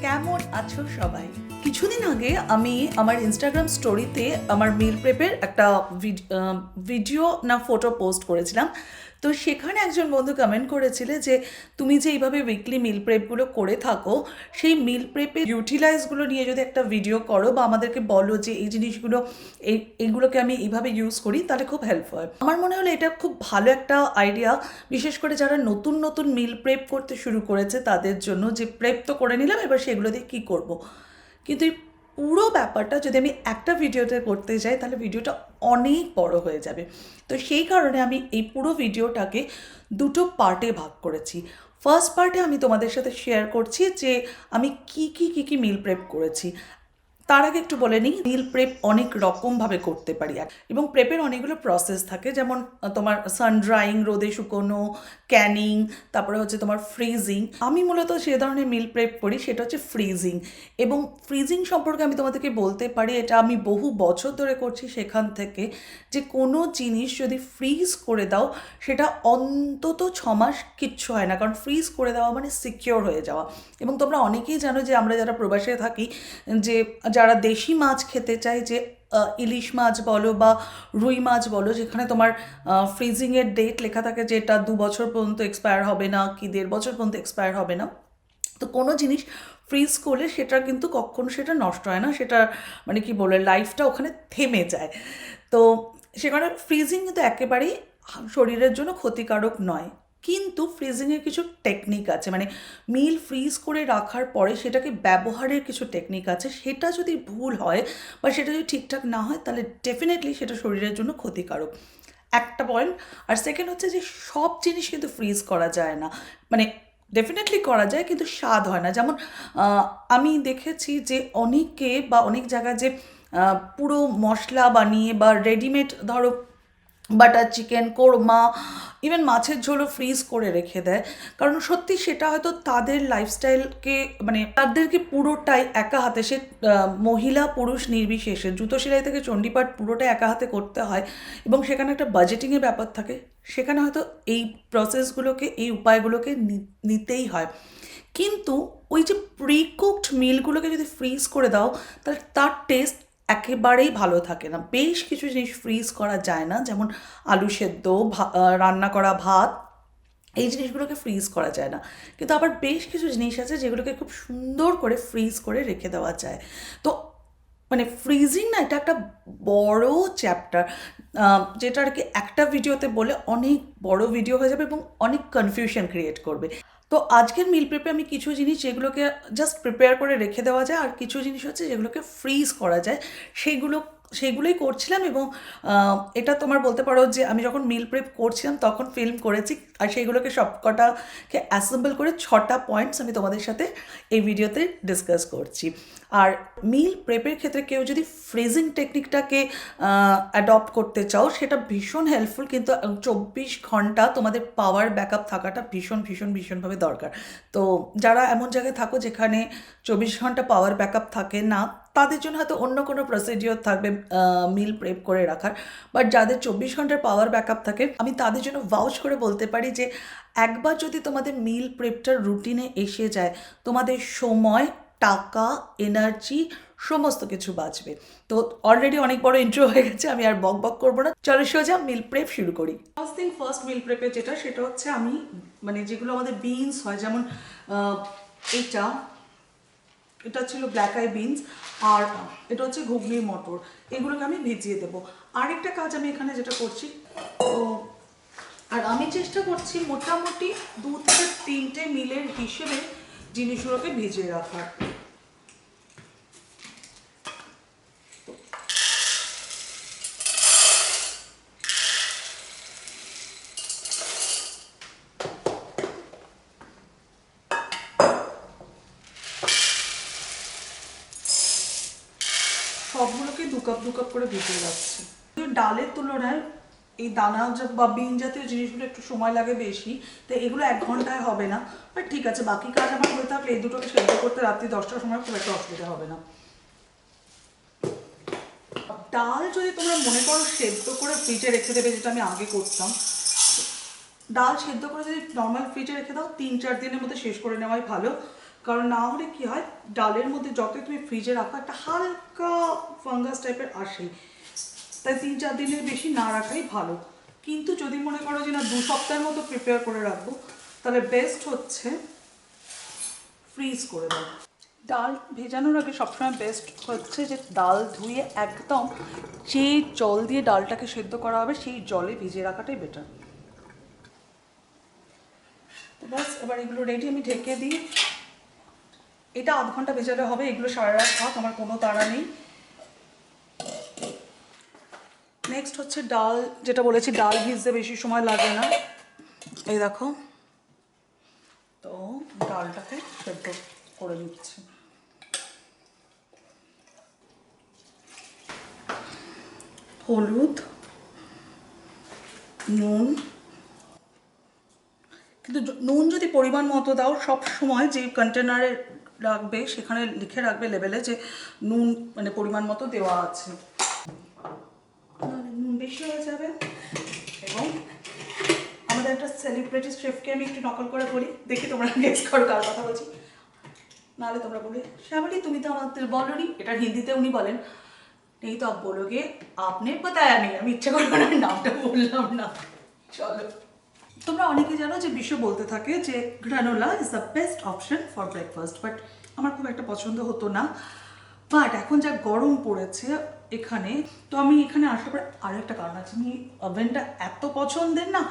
কেমন আছো সবাই? কিছুদিন আগে আমি আমার ইনস্টাগ্রাম স্টোরিতে আমার মিল প্রেপের একটা ভিডিও না ফটো পোস্ট করেছিলাম। তো সেখানে একজন বন্ধু কমেন্ট করেছিলে যে তুমি যে এইভাবে উইকলি মিল প্রেপগুলো করে থাকো, সেই মিল প্রেপের ইউটিলাইজগুলো নিয়ে যদি একটা ভিডিও করো বা আমাদেরকে বলো যে এই জিনিসগুলো এইগুলোকে আমি এইভাবে ইউজ করি, তাহলে খুব হেল্প হয়। আমার মনে হলো এটা খুব ভালো একটা আইডিয়া, বিশেষ করে যারা নতুন নতুন মিল প্রেপ করতে শুরু করেছে তাদের জন্য, যে প্রেপ তো করে নিলাম, এবার সেগুলো দিয়ে কী করবো। কিন্তু এই পুরো ব্যাপারটা যদি আমি একটা ভিডিওতে করতে যাই তাহলে ভিডিওটা অনেক বড় হয়ে যাবে। তো সেই কারণে আমি এই পুরো ভিডিওটাকে দুটো পার্টে ভাগ করেছি। ফার্স্ট পার্টে আমি তোমাদের সাথে শেয়ার করছি যে আমি কি মিল প্রেপ করেছি। তার আগে একটু বলে নিই, মিল প্রেপ অনেক রকমভাবে করতে পারি এবং প্রেপের অনেকগুলো প্রসেস থাকে, যেমন তোমার সান ড্রাইং, রোদে শুকোনো, ক্যানিং, তারপরে হচ্ছে তোমার ফ্রিজিং। আমি মূলত যে ধরনের মিল প্রেপ করি সেটা হচ্ছে ফ্রিজিং। এবং ফ্রিজিং সম্পর্কে আমি তোমাদেরকে বলতে পারি, এটা আমি বহু বছর ধরে করছি, সেখান থেকে যে কোনো জিনিস যদি ফ্রিজ করে দাও সেটা অন্তত 6 মাস কিচ্ছু হয় না, কারণ ফ্রিজ করে দেওয়া মানে সিকিওর হয়ে যাওয়া। এবং তোমরা অনেকেই জানো যে আমরা যারা প্রবাসে থাকি, যে যারা দেশি মাছ খেতে চায়, যে ইলিশ মাছ বলো বা রুই মাছ বলো, যেখানে তোমার ফ্রিজিংয়ের ডেট লেখা থাকে যে এটা 2 বছর পর্যন্ত এক্সপায়ার হবে না কি 1.5 বছর পর্যন্ত এক্সপায়ার হবে না, তো কোনো জিনিস ফ্রিজ করলে সেটা কিন্তু কখনো সেটা নষ্ট হয় না, সেটা মানে কি বলে লাইফটা ওখানে থেমে যায়। তো সেখানে ফ্রিজিং কিন্তু একেবারেই শরীরের জন্য ক্ষতিকারক নয়। কিন্তু ফ্রিজিংয়ের কিছু টেকনিক আছে, মানে মিল ফ্রিজ করে রাখার পরে সেটাকে ব্যবহারের কিছু টেকনিক আছে। সেটা যদি ভুল হয় বা সেটা যদি ঠিকঠাক না হয় তাহলে ডেফিনেটলি সেটা শরীরের জন্য ক্ষতিকারক, একটা পয়েন্ট। আর সেকেন্ড হচ্ছে যে সব জিনিস কিন্তু ফ্রিজ করা যায় না, মানে ডেফিনেটলি করা যায় কিন্তু স্বাদ হয় না। যেমন আমি দেখেছি যে অনেকে বা অনেক জায়গায় যে পুরো মশলা বানিয়ে বা রেডিমেড, ধরো বাটার চিকেন, কোরমা, ইভেন মাছের ঝোলও ফ্রিজ করে রেখে দেয়, কারণ সত্যি সেটা হয়তো তাদের লাইফস্টাইলকে, মানে তাদেরকে পুরোটাই একা হাতে, সে মহিলা পুরুষ নির্বিশেষে জুতো সেলাই থেকে চণ্ডীপাঠ পুরোটাই একা হাতে করতে হয় এবং সেখানে একটা বাজেটিংয়ের ব্যাপার থাকে। সেখানে হয়তো এই প্রসেসগুলোকে, এই উপায়গুলোকে নিতেই হয়। কিন্তু ওই যে প্রিকুকড মিলগুলোকে যদি ফ্রিজ করে দাও তাহলে তার টেস্ট একেবারেই ভালো থাকে না। বেশ কিছু জিনিস ফ্রিজ করা যায় না, যেমন আলু সেদ্ধ, রান্না করা ভাত, এই জিনিসগুলোকে ফ্রিজ করা যায় না। কিন্তু আবার বেশ কিছু জিনিস আছে যেগুলোকে খুব সুন্দর করে ফ্রিজ করে রেখে দেওয়া যায়। তো মানে ফ্রিজিং না, এটা একটা বড় চ্যাপ্টার, যেটা আর কি একটা ভিডিওতে বলে অনেক বড় ভিডিও হয়ে যাবে এবং অনেক কনফিউশন ক্রিয়েট করবে। তো আজকের মিল প্রেপে আমি কিছু জিনিস যেগুলোকে জাস্ট প্রিপেয়ার করে রেখে দেওয়া যায়, আর কিছু জিনিস হচ্ছে যেগুলোকে ফ্রিজ করা যায়, সেগুলোই করছিলাম। এবং এটা তোমার বলতে পারো যে আমি যখন মিল প্রেপ করছিলাম তখন ফিল্ম করেছি, আর সেইগুলোকে সবকটাকে অ্যাসেম্বল করে 6টা পয়েন্টস আমি তোমাদের সাথে এই ভিডিওতে ডিসকাস করছি। আর মিল প্রেপের ক্ষেত্রে কেউ যদি ফ্রিজিং টেকনিকটাকে অ্যাডপ্ট করতে চাও সেটা ভীষণ হেল্পফুল, কিন্তু 24 ঘন্টা তোমাদের পাওয়ার ব্যাকআপ থাকাটা ভীষণভাবে দরকার। তো যারা এমন জায়গায় থাকো যেখানে 24 ঘন্টা পাওয়ার ব্যাকআপ থাকে না, তাদের জন্য হয়তো অন্য কোনো প্রসিডিওর থাকবে মিল প্রেপ করে রাখার। বাট যাদের 24 ঘন্টার পাওয়ার ব্যাকআপ থাকে, আমি তাদের জন্য ভাউচ করে বলতে পারি যে একবার যদি তোমাদের মিল প্রেপটার রুটিনে এসে যায়, তোমাদের সময়, টাকা, এনার্জি সমস্ত কিছু বাঁচবে। তো অলরেডি অনেক বড় ইন্ট্রো হয়ে গেছে, আমি আর বক করবো না, চলো সোজা মিল প্রেপ শুরু করি। ফার্স্ট মিল প্রেপে সেটা হচ্ছে আমি মানে যেগুলো আমাদের বিনস হয়, যেমন এটা ছিল ব্ল্যাক আই বিনস, আর এটা হচ্ছে ঘুগনির মটর, এগুলোকে আমি ভিজিয়ে দেবো। আরেকটা কাজ আমি এখানে যেটা করছি, তো আর আমি চেষ্টা করছি মোটামুটি 2 থেকে 3টে মিলের হিসেবে জিনিসগুলোকে ভিজিয়ে রাখার। সবগুলোকে 2 কাপ করে ভিজিয়ে রাখছি। ডালের তুলনায় এই দানা বা বিন জাতীয় জিনিসগুলো একটু সময় লাগে বেশি, তো এগুলো 1 ঘন্টায় হবে না। বাট ঠিক আছে, বাকি কাজ আমার হয়ে থাকলে এই দুটোকে সেদ্ধ করতে রাত্রি 10টার সময় খুব একটা অসুবিধা হবে না। ডাল যদি তোমরা মনে করো সেদ্ধ করে ফ্রিজে রেখে দেবে, যেটা আমি আগে করতাম, ডাল সেদ্ধ করে যদি নর্মাল ফ্রিজে রেখে দাও 3-4 দিনের মধ্যে শেষ করে নেওয়াই ভালো, কারণ না হলে কি হয়, ডালের মধ্যে যতই তুমি ফ্রিজে রাখো একটা হালকা ফাঙ্গাস টাইপের আসে, তাই 3-4 দিনের বেশি না রাখাই ভালো। কিন্তু যদি মনে করো যে না 2 সপ্তাহের মতো প্রিপেয়ার করে রাখবো, তাহলে বেস্ট হচ্ছে ফ্রিজ করে দাও। ডাল ভেজানোর আগে সবসময় বেস্ট হচ্ছে যে ডাল ধুয়ে একদম যে জল দিয়ে ডালটাকে সেদ্ধ করা হবে সেই জলে ভিজিয়ে রাখাটাই বেটার। তো বাস এবার এগুলো রেডি, আমি ঢেকে দিই। এটা আধ ঘন্টা ভেজালে হবে, এগুলো সারা রাত থাক, আমার কোনো তাড়া নেই। নেক্সট হচ্ছে ডাল, যেটা বলেছি ডাল ভিজতে বেশি সময় লাগে না, এই দেখো। তো ডালটাকে সেদ্ধ করে দিচ্ছি। হলুদ, নুন, কিন্তু নুন যদি পরিমাণ মতো দাও, সব সময় যে কন্টেনারে রাখবে সেখানে লিখে রাখবে লেবেলে যে নুন মানে পরিমাণ মতো দেওয়া আছে, নুন বেশি হয়ে যাবে। এবং আমাদের একটা সেলিব্রিটি শেফকে আমি একটু নকল করে বলি, দেখি তোমরা গেস করো কার কথা বলছি। নাহলে তোমরা বলে শ্যামলী তুমি তো আমাদের বলোনি, এটা হিন্দিতে উনি বলেন, নেই তো আপ বলোগে আপনি बताया नहीं, আমি ইচ্ছা করে ওনার নামটা বললাম না। চলো, তোমরা অনেকে জানো যে বিশ্ব বলতে থাকে যে granola is the best option for breakfast, but আমার খুব একটা পছন্দ হতো না। বাট এখন যা গরম পড়েছে এখানে, তো আমি এখানে আসার পর আরও একটা কারণ আছে, আমি ওভেনটা এত পছন্দের না,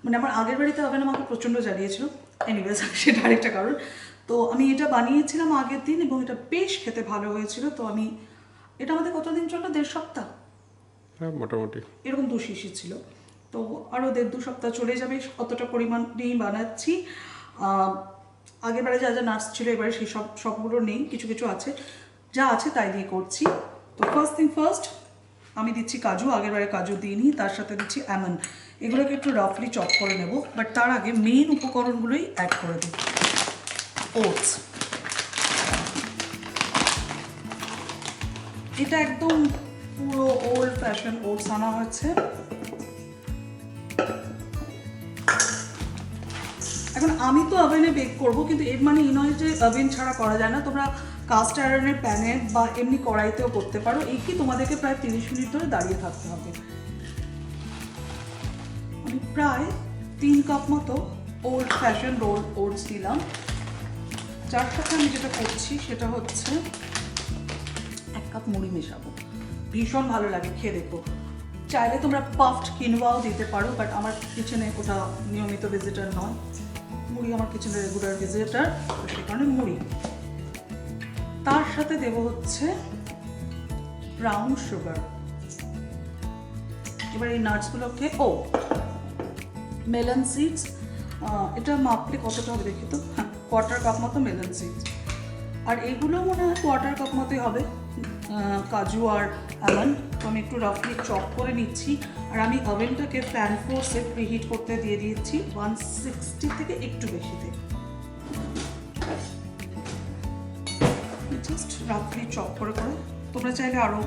মানে আমার আগের বাড়িতে ওভেন আমাকে প্রচণ্ড জ্বালিয়েছিল, এনিওয়েজ সেটা আরেকটা কারণ। তো আমি এটা বানিয়েছিলাম আগের দিন এবং এটা বেশ খেতে ভালো হয়েছিল। তো আমি এটা আমাদের কতদিন চলল, 1.5 সপ্তাহ, হ্যাঁ মোটামুটি এরকম 2 শিশি ছিল। তো আরও 1.5-2 সপ্তাহ চলে যাবে, অতটা পরিমাণ নিয়েই বানাচ্ছি। আগের বারে যা যা নাটস ছিল এবারে সেই সবগুলো নেই, কিছু কিছু আছে, যা আছে তাই দিয়ে করছি। তো ফার্স্ট থিং ফার্স্ট আমি দিচ্ছি কাজু, আগের বারে কাজু দিইনি, তার সাথে দিচ্ছি আমন্ড, এগুলোকে একটু রাফলি চপ করে নেব। বাট তার আগে মেন উপকরণগুলোই অ্যাড করে দিই। ওটস, এটা একদম পুরো ওল্ড ফ্যাশন ওটস আনা হয়েছে। এখন আমি তো ওভেনে বেক করবো, কিন্তু এর মানে এই নয় যে ওভেন ছাড়া করা যায় না, তোমরা কাস্ট আয়রনের প্যানে বা এমনি কড়াইতেও করতে পারো। এই কি তোমাদেরকে প্রায় 30 মিনিট ধরে দাঁড়িয়ে থাকতে হবে। আমি প্রায় 3 কাপ মতো ওল্ড ফ্যাশন রোল ওটস দিলাম। যার সাথে আমি যেটা করছি সেটা হচ্ছে 1 কাপ মুড়ি মেশাবো, ভীষণ ভালো লাগে, খেয়ে দেখো। চাইলে তোমরা পাফড কিনোয়াও দিতে পারো, বাট আমার কিচেনে ওটা নিয়মিত ভিজিটার নয়, মুড়ি আমার কিচেনের রেগুলার ভিজিটার, তো সেই কারণে মুড়ি। তার সাথে দেব হচ্ছে ব্রাউন সুগার। এবার এই নাটসগুলোকে, মেলন সিডস, এটা মাপলে কতটা হবে দেখি তো, হ্যাঁ 1/4 কাপ মতো মেলন সিডস। আর এগুলো মনে হয় 1/4 কাপ মতোই হবে, কাজু আর আমন্ড। তো আমি একটু রাফলি চপ করে নিচ্ছি। আর আমি ওভেনটাকে ফ্যান ফোর্সে প্রিহিট করতে দিয়ে দিয়েছি 160 থেকে একটু বেশিতে। জাস্ট রাফলি চপ করে করে, তোমরা চাইলে আরও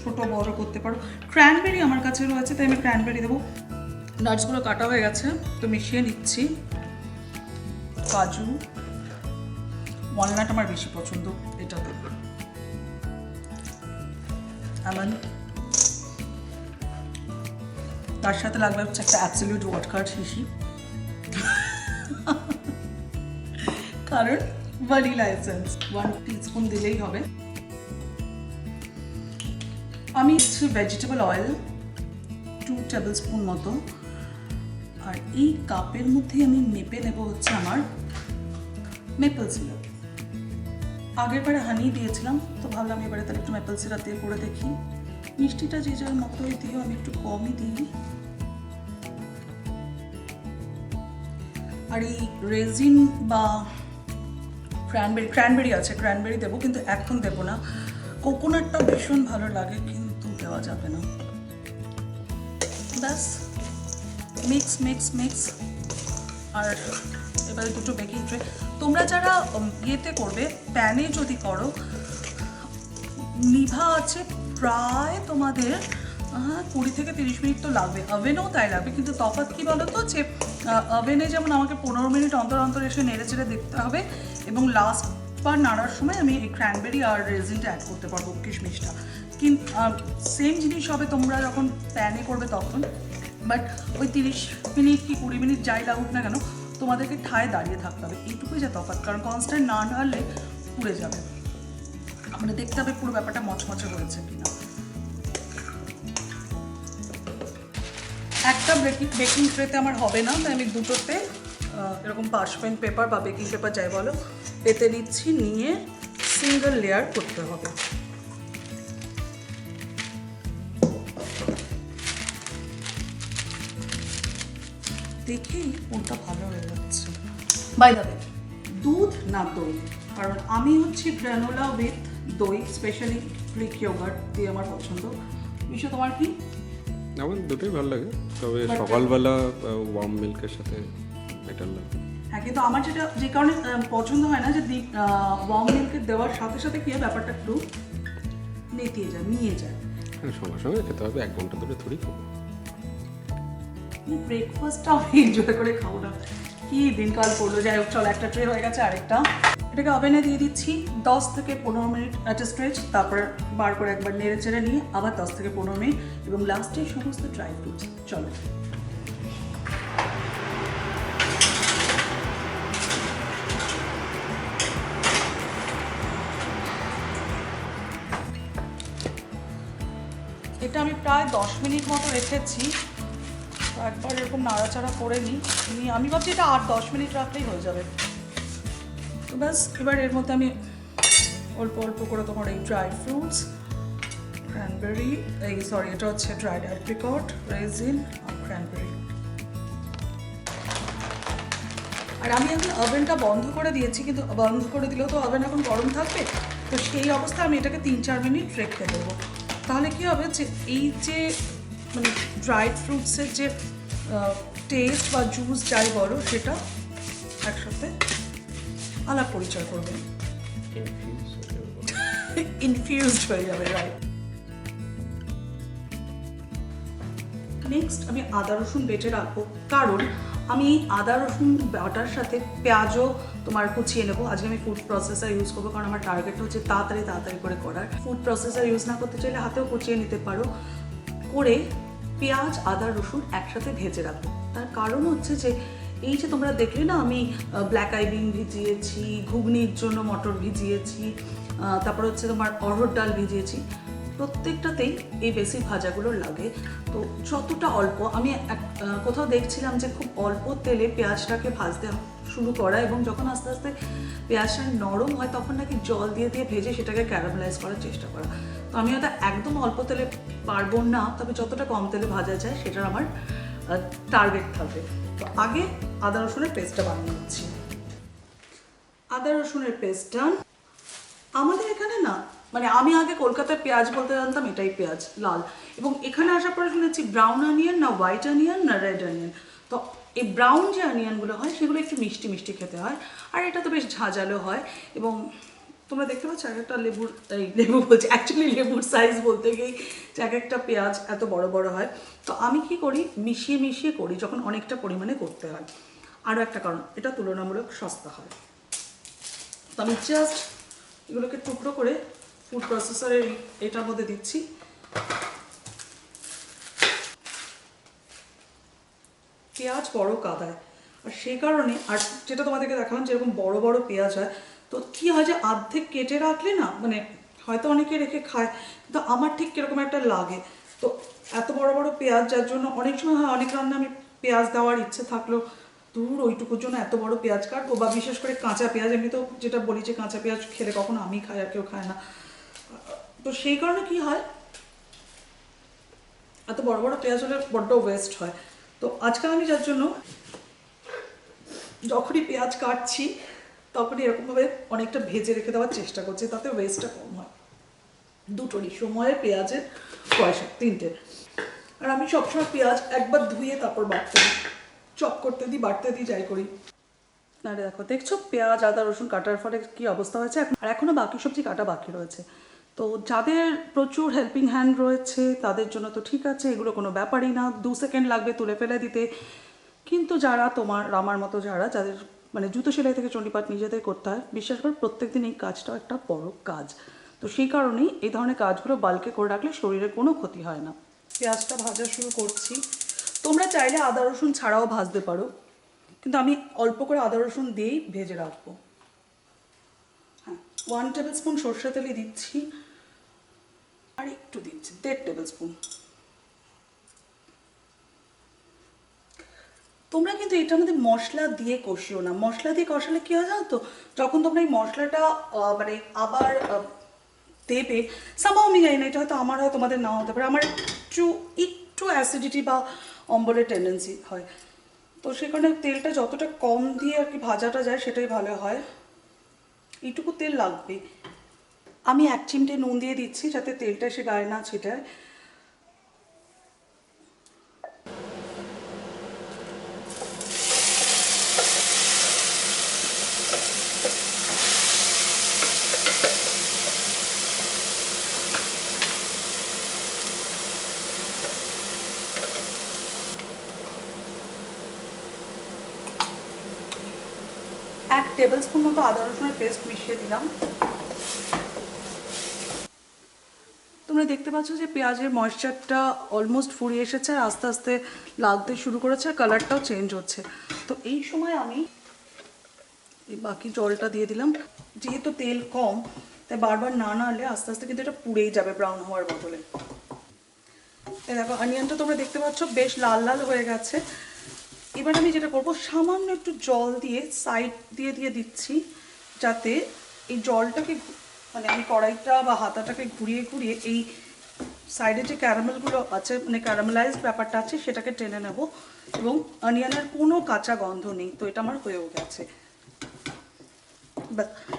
ছোটো বড় করতে পারো। ক্র্যানবেরি আমার কাছে রয়েছে, তাই আমি ক্র্যানবেরি দেবো। নাটসগুলো কাটা হয়ে গেছে, তো মিশিয়ে নিচ্ছি। কাজু, ওয়ালনাট আমার বেশি পছন্দ এটাতে, আমন্ড, তার সাথে লাগবে হচ্ছে একটা অ্যাবসলিউট ভডকা শিশি, কারণ ভ্যানিলা এসেন্স 1 টিস্পুন দিলেই হবে। আমি ভেজিটেবল অয়েল 2 টেবিল স্পুন মতো। আর এই কাপের মধ্যে আমি মেপে নেব হচ্ছে আমার মেপল সিরাপ। আগের বারে হানি দিয়েছিলাম, তো ভাবলাম এবারে তাহলে একটু মেপল সিরাপ দিয়ে করে দেখি। মিষ্টিটা যে যার মতোই দিও, আমি একটু কমই দিই। আর এই রেজিন বা ক্র্যানবেরি আছে, ক্র্যানবেরি দেবো, কিন্তু এখন দেবো না। কোকোনাটটা ভীষণ ভালো লাগে, কিন্তু দেওয়া যাবে না। ব্যাস, মিক্স মিক্স মিক্স। আর এবারে 2টো বেকিং ট্রে। তোমরা যারা ইয়েতে করবে, প্যানে যদি করো, নিভা আছে প্রায় তোমাদের 20 থেকে 30 মিনিট তো লাগবে, ওভেনেও তাই লাগবে। কিন্তু তফাৎ কী বলো তো, যে ওভেনে যেমন আমাকে 15 মিনিট অন্তর অন্তর এসে নেড়ে চেড়ে দেখতে হবে, এবং লাস্ট বার নাড়ার সময় আমি এই ক্র্যানবেরি আর রেজিনটা অ্যাড করতে পারবো, কিশমিশটা। কিন্তু সেম জিনিস হবে তোমরা যখন প্যানে করবে তখন, বাট ওই 30 মিনিট কি 20 মিনিট যাই লাগুক না কেন, তোমাদেরকে ঠায় দাঁড়িয়ে থাকতে হবে, এইটুকুই যা তফাৎ। কারণ কনস্ট্যান্ট না নাড়লে পুড়ে যাবে, মানে দেখতে হবে পুরো ব্যাপারটা মচমচে হয়েছে কিনা। একটা বেকিং ট্রেতে আমার হবে না, তাই আমি দুটোতে এরকম পার্চমেন্ট পেপার বা বেকিং পেপার যাই বলো পেতে নিচ্ছি, নিয়ে সিঙ্গেল লেয়ার করতে হবে। দেখেই কোনটা ভালো হয়ে যাচ্ছে। বাই দ্য ওয়ে, দুধ না দই, কারণ আমি হচ্ছি গ্রানোলা উইথ দই, স্পেশালি গ্রিক ইয়োগার্ট দিয়ে আমার পছন্দ। বিষয় তোমার কি? আমার দুটোই ভালো লাগে, তবে সকালবেলা ওয়ার্ম মিল্কের সাথে বেটার লাগে। হ্যাঁ, কিন্তু আমার যেটা যে কারণে পছন্দ হয় না, যে ওয়ার্ম মিল্কে দেওয়ার সাথে সাথে কি হয় ব্যাপারটা একটু নেতিয়ে যায়, নিয়ে যায়। হ্যাঁ, সঙ্গে সঙ্গে খেতে হবে, 1 ঘন্টা ধরে থোড়ি খাবো। ব্রেকফাস্টটা আমি এনজয় করে খাবো না, কি দিনকাল পড়লো। যাই হোক, চলো, একটা ট্রে হয়ে গেছে, আরেকটা এটাকে ওভেনে দিয়ে দিচ্ছি 10 থেকে 15 মিনিট একটা স্ট্রেচ, তারপর বার করে একবার নেড়ে চেড়ে নিয়ে আবার 10 থেকে 15 মিনিট, এবং লাস্টে সমস্ত ড্রাই ফ্রুটস। চলো, এটা আমি প্রায় 10 মিনিট মতো রেখেছি। একবার এরকম নাড়াচাড়া করে নিই, আমি ভাবছি এটা 8-10 মিনিট রাখলেই হয়ে যাবে। তো ব্যাস, এবার এর মধ্যে আমি অল্প অল্প করে তোমার এই ড্রাই ফ্রুটস, ক্র্যানবেরি, এটা হচ্ছে ড্রাইড অ্যাপ্রিকট, রেজিন আর ক্র্যানবেরি। আর আমি এখন ওভেনটা বন্ধ করে দিয়েছি, কিন্তু বন্ধ করে দিলেও তো ওভেন এখন গরম থাকবে, তো সেই অবস্থায় আমি এটাকে 3-4 মিনিট রেখে দেবো। তাহলে কী হবে, যে এই যে মানে ড্রাইড ফ্রুটসের যে টেস্ট বা জুস যাই বলো, সেটা একসাথে আলাপ পরিচয় করবে, ইনফিউজড হয়ে যাবে, রাইট। নেক্সট আমি আদা রসুন বেটে রাখবো, কারণ আমি আদা রসুন বাটার সাথে পেঁয়াজও তোমার কুচিয়ে নেবো। আজকে আমি ফুড প্রসেসর ইউজ করবো, কারণ আমার টার্গেটটা হচ্ছে তাড়াতাড়ি করে করার। ফুড প্রসেসর ইউজ না করতে চাইলে হাতেও কুচিয়ে নিতে পারো। করে পেঁয়াজ আদা রসুন একসাথে ভেজে রাখবো। তার কারণ হচ্ছে যে এই যে তোমরা দেখলে না, আমি ব্ল্যাক আই বিন ভিজিয়েছি, ঘুগনির জন্য মটর ভিজিয়েছি, তারপর হচ্ছে তোমার অড়হর ডাল ভিজিয়েছি, প্রত্যেকটাতেই এই বেসিক ভাজাগুলো লাগে। তো যতটা অল্প, আমি কোথাও দেখছিলাম যে খুব অল্প তেলে পেঁয়াজটাকে ভাজতে শুরু করা, এবং যখন আস্তে আস্তে পেঁয়াজটা নরম হয় তখন নাকি জল দিয়ে ভেজে সেটাকে ক্যারামেলাইজ করার চেষ্টা করা। তো আমি হয়তো একদম অল্প তেলে পারবো না, তবে যতটা কম তেলে ভাজা যায় সেটার আমার টার্গেট থাকবে। তো আগে আদা রসুনের পেস্টটা বানিয়ে নিচ্ছি। আদা রসুনের পেস্টটা আমাদের এখানে না, মানে আমি আগে কলকাতায় পেঁয়াজ বলতে জানতাম এটাই পেঁয়াজ, লাল, এবং এখানে আসার পরে শুনেছি ব্রাউন অনিয়ন না হোয়াইট অনিয়ন না রেড অনিয়ন। তো এই ব্রাউন যে অনিয়নগুলো হয় সেগুলো একটু মিষ্টি মিষ্টি খেতে হয়, আর এটা তো বেশ ঝাঁঝালো হয়। এবং তোমরা দেখতে পাচ্ছ এক একটা লেবু বলছি, অ্যাকচুয়ালি লেবুর সাইজ বলতে গিয়েই যে এক একটা পেঁয়াজ এত বড় বড় হয়। তো আমি কি করি, মিশিয়ে করি যখন অনেকটা পরিমাণে করতে হয়। আরও একটা কারণ, এটা তুলনামূলক সস্তা হয়। তো আমি জাস্ট এগুলোকে টুকরো করে ফুড প্রসেসরের এটার মধ্যে দিচ্ছি। পেঁয়াজ বড় কাদায়, আর সেই কারণে, আর যেটা তোমাদেরকে দেখালাম যেরকম বড় বড় পেঁয়াজ হয়, তো কী হয় যে অর্ধেক কেটে রাখলে না, মানে হয়তো অনেকে রেখে খায়, কিন্তু আমার ঠিক কীরকম একটা লাগে। তো এত বড় বড় পেঁয়াজ, যার জন্য অনেক সময় হয় অনেক রান্না আমি পেঁয়াজ দেওয়ার ইচ্ছে থাকলেও দূর ওইটুকুর জন্য এত বড় পেঁয়াজ কাটবো, বা বিশেষ করে কাঁচা পেঁয়াজ, এমনি তো যেটা বলি যে কাঁচা পেঁয়াজ খেলে কখনো আমি খাই আর কেউ খায় না। তো সেই কারণে কি হয়, এত বড় বড় পেঁয়াজ হলে বড্ড ওয়েস্ট হয়। তো আজকাল আমি যার জন্য যখনই পেঁয়াজ কাটছি তখনই এরকমভাবে অনেকটা ভেজে রেখে দেওয়ার চেষ্টা করছি, তাতে ওয়েস্টটা কম হয়। দুটোরই, সময়ের, পেঁয়াজের, পয়সা, তিনটে। আর আমি সবসময় পেঁয়াজ একবার ধুয়ে তারপর বাটতে দিই, চপ করতে দিই, বাটতে দিই, যাই করি। আরে দেখো, দেখছো পেঁয়াজ আদা রসুন কাটার ফলে কী অবস্থা হয়েছে। আর এখনও বাকি সবজি কাটা বাকি রয়েছে। তো যাদের প্রচুর হেল্পিং হ্যান্ড রয়েছে তাদের জন্য তো ঠিক আছে, এগুলো কোনো ব্যাপারই না, 2 সেকেন্ড লাগবে তুলে ফেলে দিতে। কিন্তু যারা আমার মতো যাদের মানে জুতো সেলাই থেকে চণ্ডীপাঠ নিজেদের করতে হয়, বিশ্বাস করে প্রত্যেকদিন এই কাজটাও একটা বড় কাজ। তো সেই কারণেই এই ধরনের কাজগুলো বাল্কে করে রাখলে শরীরের কোনো ক্ষতি হয় না। পেঁয়াজটা ভাজা শুরু করছি। তোমরা চাইলে আদা রসুন ছাড়াও ভাজতে পারো, কিন্তু আমি অল্প করে আদা রসুন দিয়েই ভেজে রাখবো। হ্যাঁ, 1 টেবিল স্পুন সর্ষে তেলই দিচ্ছি, আর একটু দিচ্ছি 1.5 টেবিল স্পুন। তোমরা কিন্তু এটার মধ্যে মশলা দিয়ে কষিও না। মশলা দিয়ে কষালে কী হয় জানো তো, যখন তোমরা এই মশলাটা মানে আবার দেবে, সামাও আমি জানি না, এটা হয়তো আমার হয় তোমাদের নাও হতে পারে, আমার একটু অ্যাসিডিটি বা অম্বলের টেন্ডেন্সি হয়, তো সে কারণে তেলটা যতটা কম দিয়ে আর কি ভাজাটা যায় সেটাই ভালো হয়। এইটুকু তেল লাগবে। আমি 1 চিমটে নুন দিয়ে দিচ্ছি যাতে তেলটা এসে গায়ে না ছিটায়। এক টেবিল স্পুন মতো আদা রসুনের পেস্ট মিশিয়ে দিলাম। তোমরা দেখতে পাচ্ছ যে পেঁয়াজের ময়েশ্চারটা অলমোস্ট ফুরিয়ে এসেছে আর আস্তে আস্তে লাগতে শুরু করেছে, কালারটাও চেঞ্জ হচ্ছে। তো এই সময় আমি এই বাকি জলটা দিয়ে দিলাম। যেহেতু তেল কম তাই বারবার না নাড়লে আস্তে আস্তে কিন্তু এটা পুড়েই যাবে ব্রাউন হওয়ার বদলে। এই দেখো অনিয়নটা তোমরা দেখতে পাচ্ছ বেশ লাল লাল হয়ে গেছে। এবার আমি যেটা করবো, সামান্য একটু জল দিয়ে সাইড দিয়ে দিয়ে দিচ্ছি, যাতে এই জলটাকে মানে আমি কড়াইটা বা হাতাটাকে ঘুরিয়ে ঘুরিয়ে এই সাইডে যে ক্যারামেলগুলো আছে, মানে ক্যারামেলাইজড ব্যাপারটা আছে সেটাকে টেনে নেব, এবং অনিয়নের কোনো কাঁচা গন্ধ নেই। তো এটা আমার হয়েও গেছে।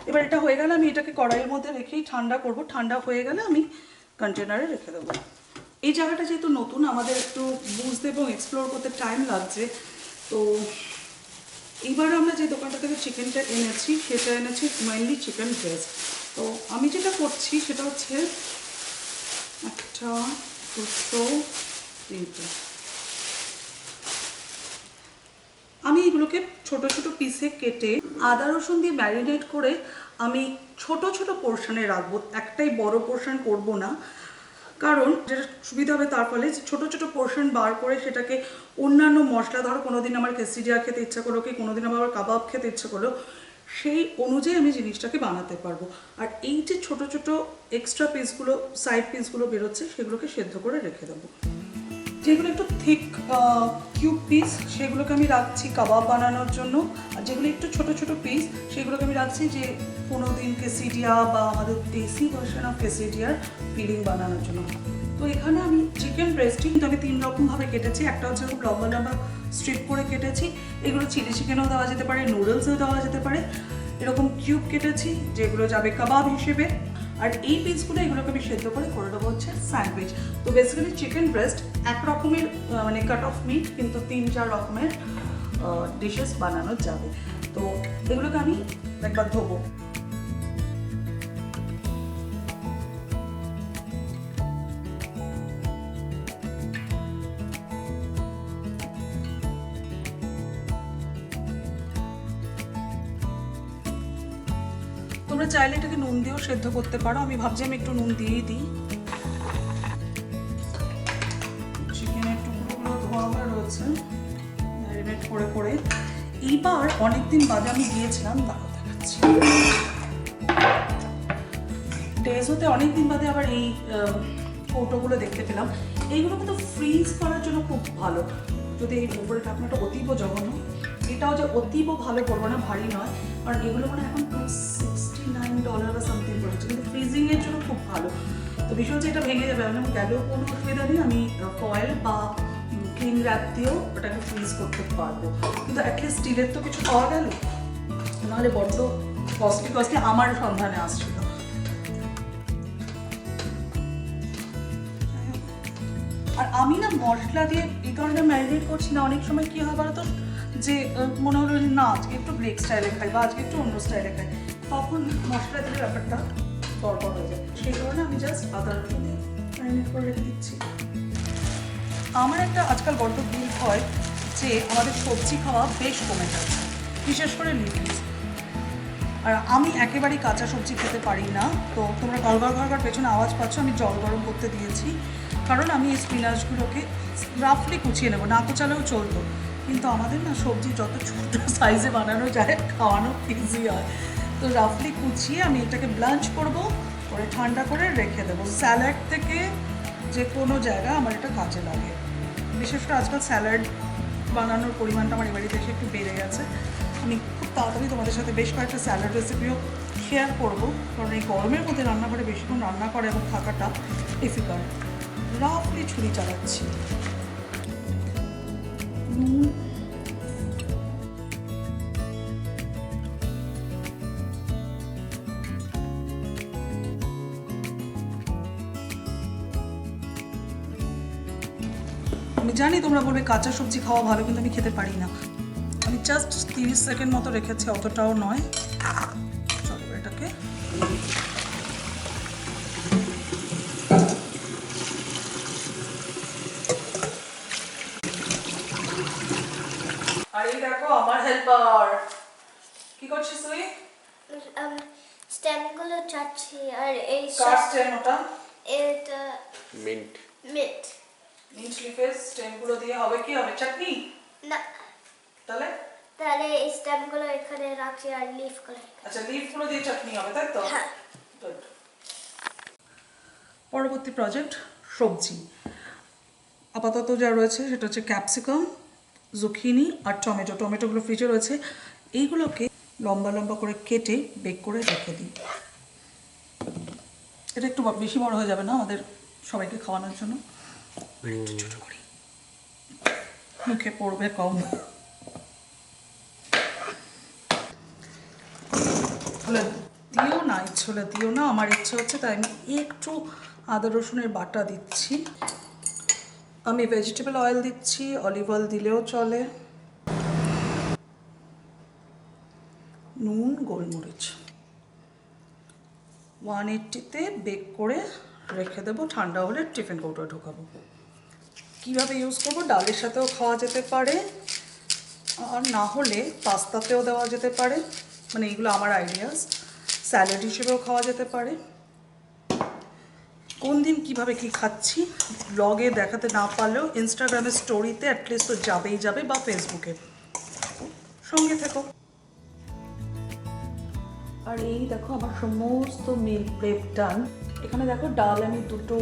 এবার এটা হয়ে গেলে আমি এটাকে কড়াইয়ের মধ্যে রেখেই ঠান্ডা করব। ঠান্ডা হয়ে গেলে আমি কন্টেনারে রেখে দেবো। এই জায়গাটা যেহেতু নতুন, আমাদের একটু বুঝতে এবং এক্সপ্লোর করতে টাইম লাগছে। তো এইবার আমরা যে দোকানটা থেকে চিকেনটা এনেছি সেটা এনেছি মেনলি চিকেন ব্রেস্ট। তো আমি যেটা করছি সেটা হচ্ছে 1, 2, 3। আমি এগুলোকে ছোট ছোট পিসে কেটে আদা রসুন দিয়ে ম্যারিনেট করে আমি ছোট ছোট পোর্শনে রাখবো। একটাই বড় পোর্শন করব না, কারণ যেটা সুবিধা হবে তার ফলে ছোট ছোট পোর্শন বার করে সেটাকে অন্যান্য মশলা, ধরো কোনোদিন আমার কেসিডিয়া খেতে ইচ্ছা করলো, কি কোনোদিন আমার কাবাব খেতে ইচ্ছা করলো, সেই অনুযায়ী আমি জিনিসটাকে বানাতে পারবো। আর এই যে ছোট ছোট এক্সট্রা পিসগুলো, সাইড পিসগুলো বেরোচ্ছে, সেগুলোকে সেদ্ধ করে রেখে দেবো। যেগুলো একটু থিক কিউব পিস সেগুলোকে আমি রাখছি কাবাব বানানোর জন্য, আর যেগুলো একটু ছোট ছোট পিস সেগুলোকে আমি রাখছি যে কোনোদিন কেসিডিয়া বা আমাদের দেশি ভার্সন অফ কেসিডিয়ার ফিলিং বানানোর জন্য। তো এখানে আমি চিকেন ব্রেস্টটি কিন্তু আমি 3 রকমভাবে কেটেছি। একটা হচ্ছে খুব লম্বা লম্বা স্ট্রিপ করে কেটেছি, এগুলো চিলি চিকেনও দেওয়া যেতে পারে, নুডলসও দেওয়া যেতে পারে। এরকম কিউব কেটেছি যেগুলো যাবে কাবাব হিসেবে। আর এই পিসগুলো এগুলোকে আমি সেদ্ধ করে দেবো হচ্ছে স্যান্ডউইচ। তো বেসিক্যালি চিকেন ব্রেস্ট এক রকমের মানে কাট অফ মিট, কিন্তু 3-4 রকমের ডিশেস বানানো যাবে। তো এগুলোকে আমি একবার ধোবো। তোমরা চাইলে এটাকে নুন দিয়েও সেদ্ধ করতে পারো, আমি ভাবছি আমি একটু নুন দিয়েই দিই। চিকেনের টুকরোগুলো ধোয়া হয়ে রয়েছে ম্যারিনেট করে করে। এইবার অনেকদিন বাদে আমি দিয়েছিলাম, দাঁড়াও দেখাচ্ছি, ডেজ হতে অনেকদিন বাদে আবার এই কৌটোগুলো দেখতে পেলাম। এইগুলো কিন্তু ফ্রিজ করার জন্য খুব ভালো। যদি এই উপরে ঢাকনাটা অতীব জঘন্য, এটাও যে অতীব ভালো করবো না, ভারী নয়, কারণ এগুলো মানে এখন $269 বা সামথিং পড়েছে, কিন্তু ফ্রিজিংয়ের জন্য খুব ভালো। তো বিষয় হচ্ছে এটা ভেঙে যাবে, আমি গেলেও কোনো অসুবিধা নেই, আমি ফয়েল বা ক্লিন র্যাপ দিয়েও ওটাকে ফ্রিজ করতে পারবো। কিন্তু অ্যাটলিস্ট স্টিলের তো কিছু পাওয়া গেল, নাহলে বড্ড কস্টলি আমার সন্ধানে আসছিল। আর আমি না মশলা দিয়ে এই কারণে ম্যারিনেট করছি না, অনেক সময় কী হয় বলো তো, যে মনে হলো না আজকে একটু ব্রেক স্টাইলে খাই বা আজকে একটু অন্য স্টাইলে খাই, তখন মশলা দিলে ব্যাপারটা গড়বড় হয়ে যায়। সেই কারণে আমি জাস্ট আদা রসুন দিয়ে ম্যারিনেট করে রেখে দিচ্ছি। আমার একটা আজকাল বড্ড ভুল হয় যে আমাদের সবজি খাওয়া বেশ কমে যাচ্ছে। বিশেষ করে লিটিস। আর আমি একেবারেই কাঁচা সবজি খেতে পারি না, তো তোমরা গড়গড় পেছনে আওয়াজ পাচ্ছ, আমি জল গরম করতে দিয়েছি, কারণ আমি এই স্পিনাচগুলোকে রাফলি কুচিয়ে নেবো, না কুচালেও চলতো, কিন্তু আমাদের না সবজি যত ছোটো সাইজে বানানো যায় খাওয়ানো ইজি হয়, তো রাফলি কুচিয়ে আমি এটাকে ব্লাঞ্চ করব, করে ঠান্ডা করে রেখে দেবো। স্যালাড থেকে যে কোনো জায়গা আমার এটা কাজে লাগে, বিশেষ করে আজকাল স্যালাড বানানোর পরিমাণটা আমার এবাড়িতে এসে একটু বেড়ে গেছে। আমি খুব তাড়াতাড়ি তোমাদের সাথে বেশ কয়েকটা স্যালাড রেসিপিও শেয়ার করবো, কারণ এই গরমের মধ্যে রান্না করে বেশিক্ষণ রান্না করে এবং থাকাটা ডিফিকাল্ট। রাফলি ছুরি চালাচ্ছি। আমি জানি তোমরা বলবে কাঁচা সবজি খাওয়া ভালো, কিন্তু আমি খেতে পারি না। আমি জাস্ট 30 সেকেন্ড মতো রেখেছি, অতটাও নয়। চলো এটাকে আর এই দেখো আমার হেল্পার কি করছিস তুই? স্টেমগুলো চাচ্ছি। আর এই কার স্টেম ওটা? এটা মিন্ট মিট মিন্ট লিফের স্টেমগুলো দিয়ে হবে কি হবে? চাটনি? না, তাহলে তাহলে এই স্টেমগুলো এখানে রাখছি আর লিফগুলো। আচ্ছা, লিফগুলো দিয়ে চাটনি হবে, তাই তো? হ্যাঁ। Good. পরবর্তী প্রজেক্ট সবজি। আপাতত যা রয়েছে সেটা হচ্ছে ক্যাপসিকাম, জুকিনি আর টমেটো। টমেটোগুলো ফ্রিজে রয়েছে, এইগুলোকে লম্বা লম্বা করে কেটে বেক করে রেখে দিই। এটা একটু বেশি বড় হয়ে যাবে না আমাদের সবাইকে খাওয়ানোর জন্য, একটু ছোট করি, মুখে পড়বে কম। দিও না, ইচ্ছে হলে দিও না, আমার ইচ্ছে হচ্ছে তাই আমি একটু আদা রসুনের বাটা দিচ্ছি। আমি ভেজিটেবল অয়েল দিচ্ছি, অলিভ অয়েল দিলেও চলে, নুন, গোলমরিচ। 180-তে বেক করে রেখে দেবো, ঠান্ডা হলে টিফিন কৌটোয় ঢোকাবো। কীভাবে ইউজ করবো? ডালের সাথেও খাওয়া যেতে পারে, আর না হলে পাস্তাতেও দেওয়া যেতে পারে, মানে এইগুলো আমার আইডিয়াস। স্যালাড হিসেবেও খাওয়া যেতে পারে। কোন দিন কীভাবে কী খাচ্ছি ব্লগে দেখাতে না পারলেও ইনস্টাগ্রামের স্টোরিতে অ্যাটলিস্ট তো যাবেই যাবে, বা ফেসবুকে, সঙ্গে থেকো। আর এই দেখো আমার সমস্ত মিল প্রেপ ডান। এখানে দেখো ডাল আমি দুটো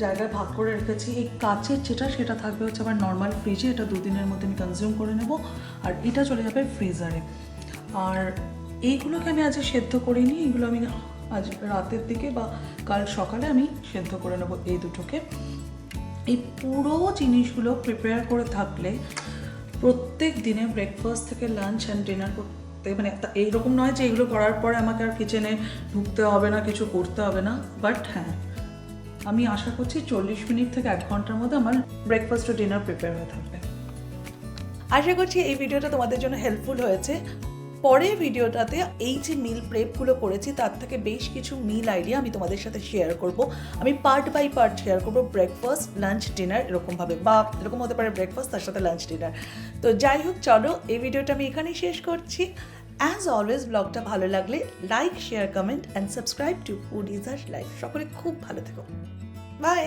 জায়গায় ভাগ করে রেখেছি। এই কাচের যেটা সেটা থাকবে হচ্ছে আমার নর্মাল ফ্রিজে, এটা 2 দিনের মধ্যে আমি কনজিউম করে নেব, আর এটা চলে যাবে ফ্রিজারে। আর এইগুলোকে আমি আজ সেদ্ধ করিনি, এগুলো আমি আজ রাতের দিকে বা কাল সকালে আমি সেদ্ধ করে নেব এই দুটোকে। এই পুরো জিনিসগুলো প্রিপেয়ার করে থাকলে প্রত্যেক দিনে ব্রেকফাস্ট থেকে লাঞ্চ অ্যান্ড ডিনার করতে, মানে এইরকম নয় যে এগুলো করার পরে আমাকে আর কিচেনে ঢুকতে হবে না, কিছু করতে হবে না, বাট হ্যাঁ আমি আশা করছি 40 মিনিট থেকে 1 ঘন্টার মধ্যে আমার ব্রেকফাস্ট ও ডিনার প্রিপেয়ার হয়ে থাকবে। আশা করছি এই ভিডিওটা তোমাদের জন্য হেল্পফুল হয়েছে। পরের ভিডিওটাতে এই যে মিল প্রেপগুলো করেছি তার থেকে বেশ কিছু মিল আইডিয়া আমি তোমাদের সাথে শেয়ার করব। আমি পার্ট বাই পার্ট শেয়ার করব, ব্রেকফাস্ট, লাঞ্চ, ডিনার এরকমভাবে, বা এরকম হতে পারে ব্রেকফাস্ট তার সাথে লাঞ্চ, ডিনার। তো যাই হোক, চলো এই ভিডিওটা আমি এখানেই শেষ করছি। অ্যাজ অলওয়েজ ব্লগটা ভালো লাগলে like, share, comment and subscribe to foodies আর লাইফ। সকলে খুব ভালো থেকো, বাই।